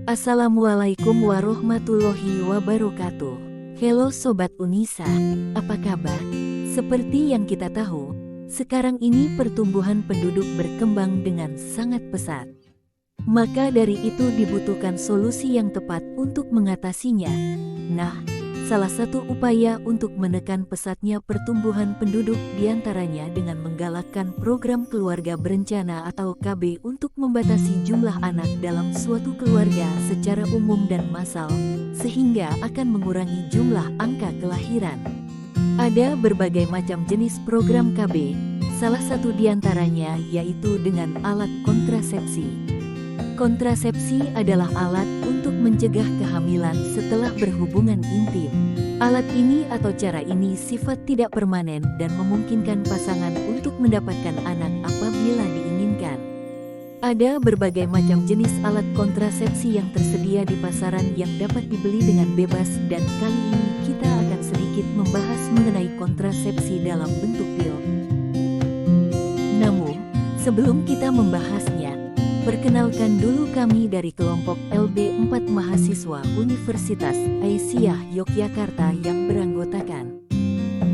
Assalamualaikum warahmatullahi wabarakatuh. Halo Sobat Unisa, apa kabar? Seperti yang kita tahu, sekarang ini pertumbuhan penduduk berkembang dengan sangat pesat. Maka dari itu dibutuhkan solusi yang tepat untuk mengatasinya. Nah, salah satu upaya untuk menekan pesatnya pertumbuhan penduduk diantaranya dengan menggalakkan program keluarga berencana atau KB untuk membatasi jumlah anak dalam suatu keluarga secara umum dan massal, sehingga akan mengurangi jumlah angka kelahiran. Ada berbagai macam jenis program KB, salah satu diantaranya yaitu dengan alat kontrasepsi. Kontrasepsi adalah alat untuk mencegah kehamilan setelah berhubungan intim. Alat ini atau cara ini sifat tidak permanen dan memungkinkan pasangan untuk mendapatkan anak apabila diinginkan. Ada berbagai macam jenis alat kontrasepsi yang tersedia di pasaran yang dapat dibeli dengan bebas, dan kali ini kita akan sedikit membahas mengenai kontrasepsi dalam bentuk pil. Namun, sebelum kita membahasnya, perkenalkan dulu kami dari kelompok LB4 Mahasiswa Universitas Aisyah Yogyakarta yang beranggotakan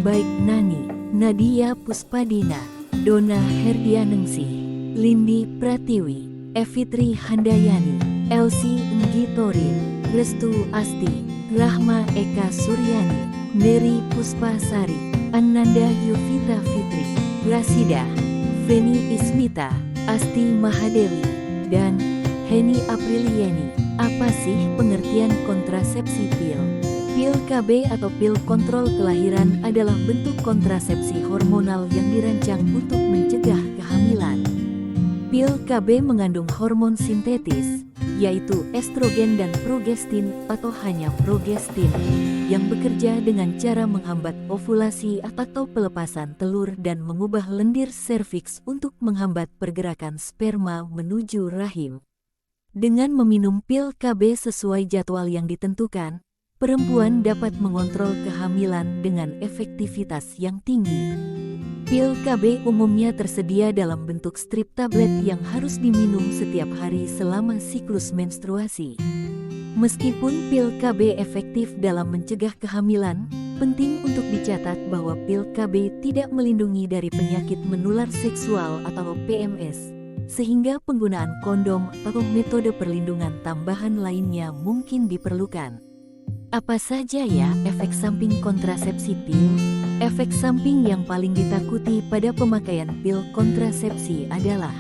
baik Nani, Nadia Puspadina, Dona Herdianingsih, Lindi Pratiwi, Evitri Handayani, Elsie Ngitorin, Restu Asti, Rahma Eka Suryani, Mary Puspasari, Ananda Yuvita Fitri, Rasida, Feni Ismita, Asti Mahadewi, dan Heni Aprilieni. Apa sih pengertian kontrasepsi pil? Pil KB atau pil kontrol kelahiran adalah bentuk kontrasepsi hormonal yang dirancang untuk mencegah kehamilan. Pil KB mengandung hormon sintetis, yaitu estrogen dan progestin atau hanya progestin, yang bekerja dengan cara menghambat ovulasi atau pelepasan telur dan mengubah lendir serviks untuk menghambat pergerakan sperma menuju rahim. Dengan meminum pil KB sesuai jadwal yang ditentukan, perempuan dapat mengontrol kehamilan dengan efektivitas yang tinggi. Pil KB umumnya tersedia dalam bentuk strip tablet yang harus diminum setiap hari selama siklus menstruasi. Meskipun pil KB efektif dalam mencegah kehamilan, penting untuk dicatat bahwa pil KB tidak melindungi dari penyakit menular seksual atau PMS, sehingga penggunaan kondom atau metode perlindungan tambahan lainnya mungkin diperlukan. Apa saja ya efek samping kontrasepsi pil? Efek samping yang paling ditakuti pada pemakaian pil kontrasepsi adalah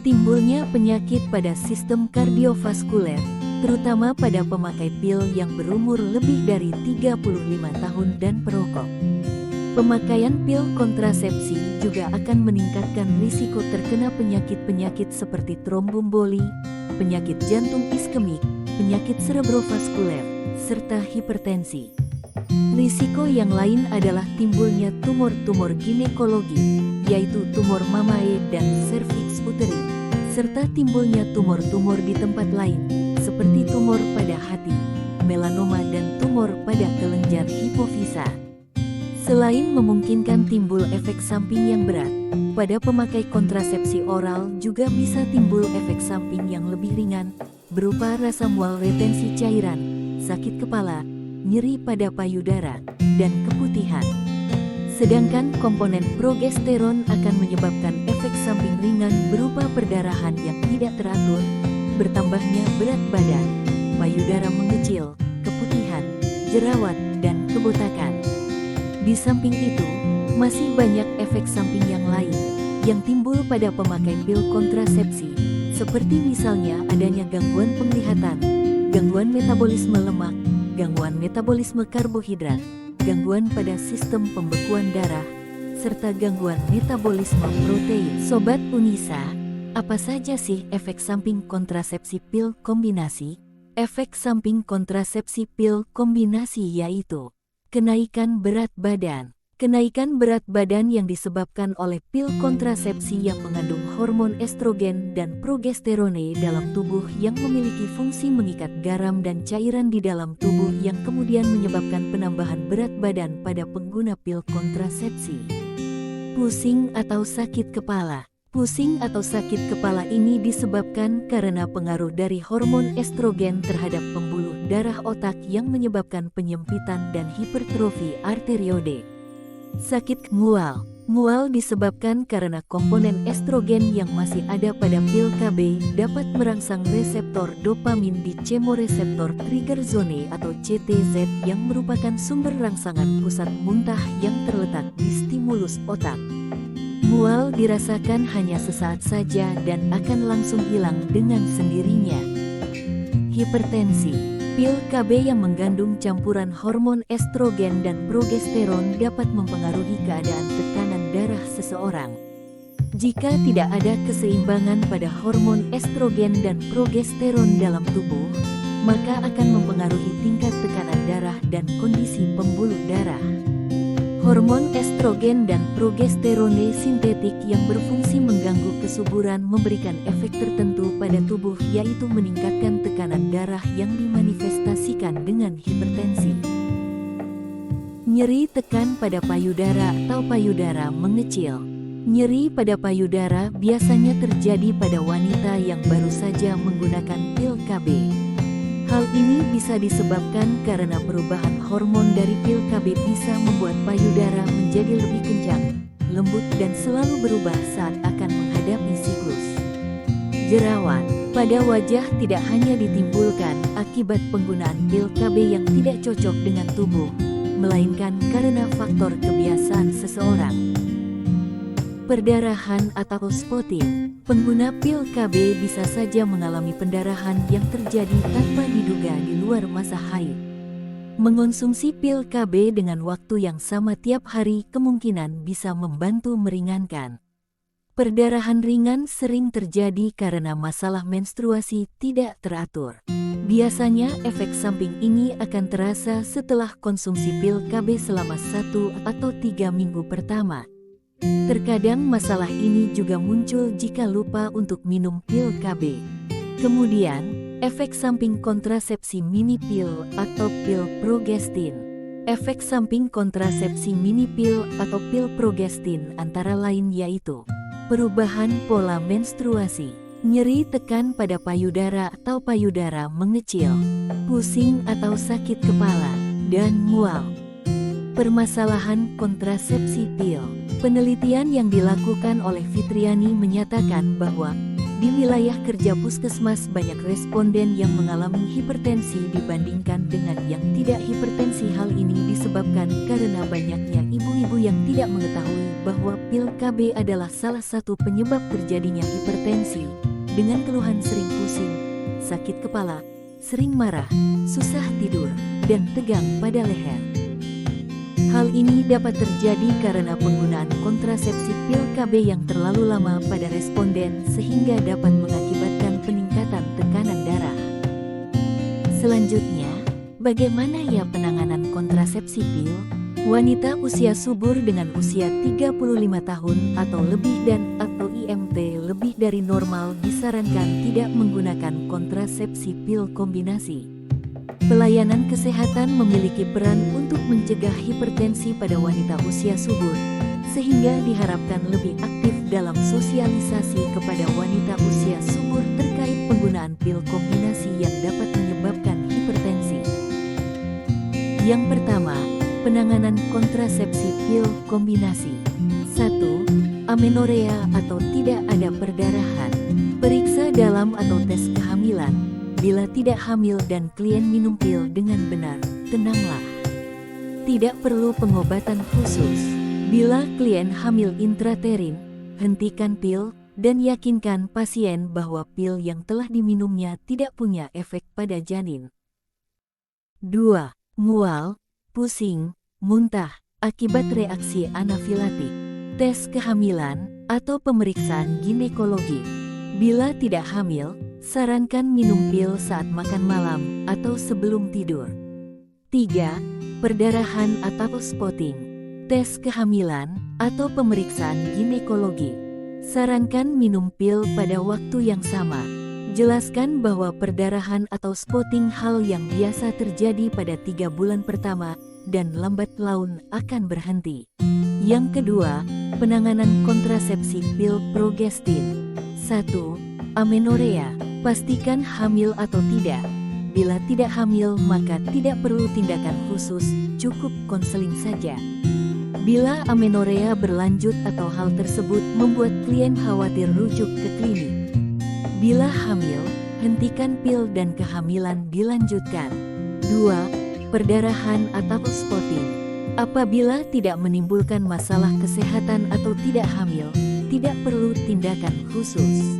timbulnya penyakit pada sistem kardiovaskuler, terutama pada pemakai pil yang berumur lebih dari 35 tahun dan perokok. Pemakaian pil kontrasepsi juga akan meningkatkan risiko terkena penyakit-penyakit seperti tromboemboli, penyakit jantung iskemik, penyakit cerebrovaskuler, serta hipertensi. Risiko yang lain adalah timbulnya tumor-tumor ginekologi, yaitu tumor mamae dan serviks uteri, serta timbulnya tumor-tumor di tempat lain, seperti tumor pada hati, melanoma dan tumor pada kelenjar hipofisa. Selain memungkinkan timbul efek samping yang berat, pada pemakai kontrasepsi oral juga bisa timbul efek samping yang lebih ringan, berupa rasa mual, retensi cairan, sakit kepala, nyeri pada payudara, dan keputihan. Sedangkan komponen progesteron akan menyebabkan efek samping ringan berupa perdarahan yang tidak teratur, bertambahnya berat badan, payudara mengecil, keputihan, jerawat, dan kebotakan. Di samping itu, masih banyak efek samping yang lain yang timbul pada pemakai pil kontrasepsi, seperti misalnya adanya gangguan penglihatan, gangguan metabolisme lemak, gangguan metabolisme karbohidrat, gangguan pada sistem pembekuan darah, serta gangguan metabolisme protein. Sobat Unisa, apa saja sih efek samping kontrasepsi pil kombinasi? Efek samping kontrasepsi pil kombinasi yaitu kenaikan berat badan. Kenaikan berat badan yang disebabkan oleh pil kontrasepsi yang mengandung hormon estrogen dan progesterone dalam tubuh yang memiliki fungsi mengikat garam dan cairan di dalam tubuh yang kemudian menyebabkan penambahan berat badan pada pengguna pil kontrasepsi. Pusing atau sakit kepala. Pusing atau sakit kepala ini disebabkan karena pengaruh dari hormon estrogen terhadap pembuluh darah otak yang menyebabkan penyempitan dan hipertrofi arteriode. Sakit mual. Mual disebabkan karena komponen estrogen yang masih ada pada pil KB dapat merangsang reseptor dopamin di chemoreseptor trigger zone atau CTZ yang merupakan sumber rangsangan pusat muntah yang terletak di stimulus otak. Mual dirasakan hanya sesaat saja dan akan langsung hilang dengan sendirinya. Hipertensi. Pil KB yang mengandung campuran hormon estrogen dan progesteron dapat mempengaruhi keadaan tekanan darah seseorang. Jika tidak ada keseimbangan pada hormon estrogen dan progesteron dalam tubuh, maka akan mempengaruhi tingkat tekanan darah dan kondisi pembuluh darah. Hormon estrogen dan progesterone sintetik yang berfungsi mengganggu kesuburan memberikan efek tertentu pada tubuh, yaitu meningkatkan tekanan darah yang dimanifestasikan dengan hipertensi. Nyeri tekan pada payudara atau payudara mengecil. Nyeri pada payudara biasanya terjadi pada wanita yang baru saja menggunakan pil KB. Hal ini bisa disebabkan karena perubahan hormon dari pil KB bisa membuat payudara menjadi lebih kencang, lembut dan selalu berubah saat akan menghadapi siklus. Jerawat pada wajah tidak hanya ditimbulkan akibat penggunaan pil KB yang tidak cocok dengan tubuh, melainkan karena faktor kebiasaan seseorang. Perdarahan atau spotting. Pengguna pil KB bisa saja mengalami pendarahan yang terjadi tanpa diduga di luar masa haid. Mengonsumsi pil KB dengan waktu yang sama tiap hari kemungkinan bisa membantu meringankan. Perdarahan ringan sering terjadi karena masalah menstruasi tidak teratur. Biasanya efek samping ini akan terasa setelah konsumsi pil KB selama 1 atau 3 minggu pertama. Terkadang masalah ini juga muncul jika lupa untuk minum pil KB. Kemudian, efek samping kontrasepsi mini pil atau pil progestin. Efek samping kontrasepsi mini pil atau pil progestin antara lain yaitu perubahan pola menstruasi, nyeri tekan pada payudara atau payudara mengecil, pusing atau sakit kepala, dan mual. Permasalahan kontrasepsi pil. Penelitian yang dilakukan oleh Fitriani menyatakan bahwa di wilayah kerja puskesmas banyak responden yang mengalami hipertensi dibandingkan dengan yang tidak hipertensi. Hal ini disebabkan karena banyaknya ibu-ibu yang tidak mengetahui bahwa pil KB adalah salah satu penyebab terjadinya hipertensi, dengan keluhan sering pusing, sakit kepala, sering marah, susah tidur, dan tegang pada leher. Hal ini dapat terjadi karena penggunaan kontrasepsi pil KB yang terlalu lama pada responden sehingga dapat mengakibatkan peningkatan tekanan darah. Selanjutnya, bagaimana ya penanganan kontrasepsi pil? Wanita usia subur dengan usia 35 tahun atau lebih dan atau IMT lebih dari normal disarankan tidak menggunakan kontrasepsi pil kombinasi. Pelayanan kesehatan memiliki peran untuk mencegah hipertensi pada wanita usia subur, sehingga diharapkan lebih aktif dalam sosialisasi kepada wanita usia subur terkait penggunaan pil kombinasi yang dapat menyebabkan hipertensi. Yang pertama, penanganan kontrasepsi pil kombinasi. 1. Amenorea atau tidak ada perdarahan. Periksa dalam atau tes kehamilan. Bila tidak hamil dan klien minum pil dengan benar, tenanglah. Tidak perlu pengobatan khusus. Bila klien hamil intraterin, hentikan pil dan yakinkan pasien bahwa pil yang telah diminumnya tidak punya efek pada janin. 2. Mual, pusing, muntah, akibat reaksi anafilaktik. Tes kehamilan atau pemeriksaan ginekologi. Bila tidak hamil, sarankan minum pil saat makan malam atau sebelum tidur. 3. Perdarahan atau spotting. Tes kehamilan atau pemeriksaan ginekologi. Sarankan minum pil pada waktu yang sama. Jelaskan bahwa perdarahan atau spotting hal yang biasa terjadi pada 3 bulan pertama dan lambat laun akan berhenti. Yang kedua, penanganan kontrasepsi pil progestin. 1. Amenorea. Pastikan hamil atau tidak. Bila tidak hamil, maka tidak perlu tindakan khusus, cukup konseling saja. Bila amenorea berlanjut atau hal tersebut membuat klien khawatir, rujuk ke klinik. Bila hamil, hentikan pil dan kehamilan dilanjutkan. 2. Perdarahan atau spotting. Apabila tidak menimbulkan masalah kesehatan atau tidak hamil, tidak perlu tindakan khusus.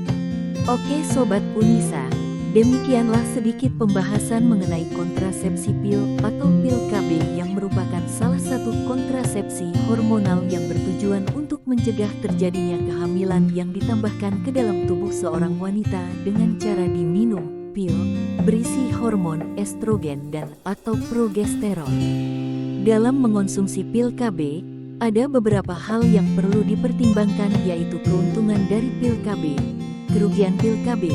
Oke Sobat Unisa, demikianlah sedikit pembahasan mengenai kontrasepsi pil atau pil KB yang merupakan salah satu kontrasepsi hormonal yang bertujuan untuk mencegah terjadinya kehamilan yang ditambahkan ke dalam tubuh seorang wanita dengan cara diminum pil berisi hormon estrogen dan atau progesteron. Dalam mengonsumsi pil KB, ada beberapa hal yang perlu dipertimbangkan, yaitu keuntungan dari pil KB, kerugian pil KB,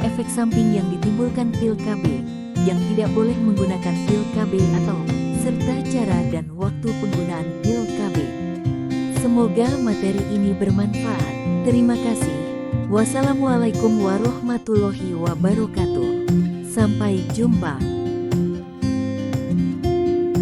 efek samping yang ditimbulkan pil KB, yang tidak boleh menggunakan pil KB atau serta cara dan waktu penggunaan pil KB. Semoga materi ini bermanfaat. Terima kasih. Wassalamualaikum warahmatullahi wabarakatuh. Sampai jumpa.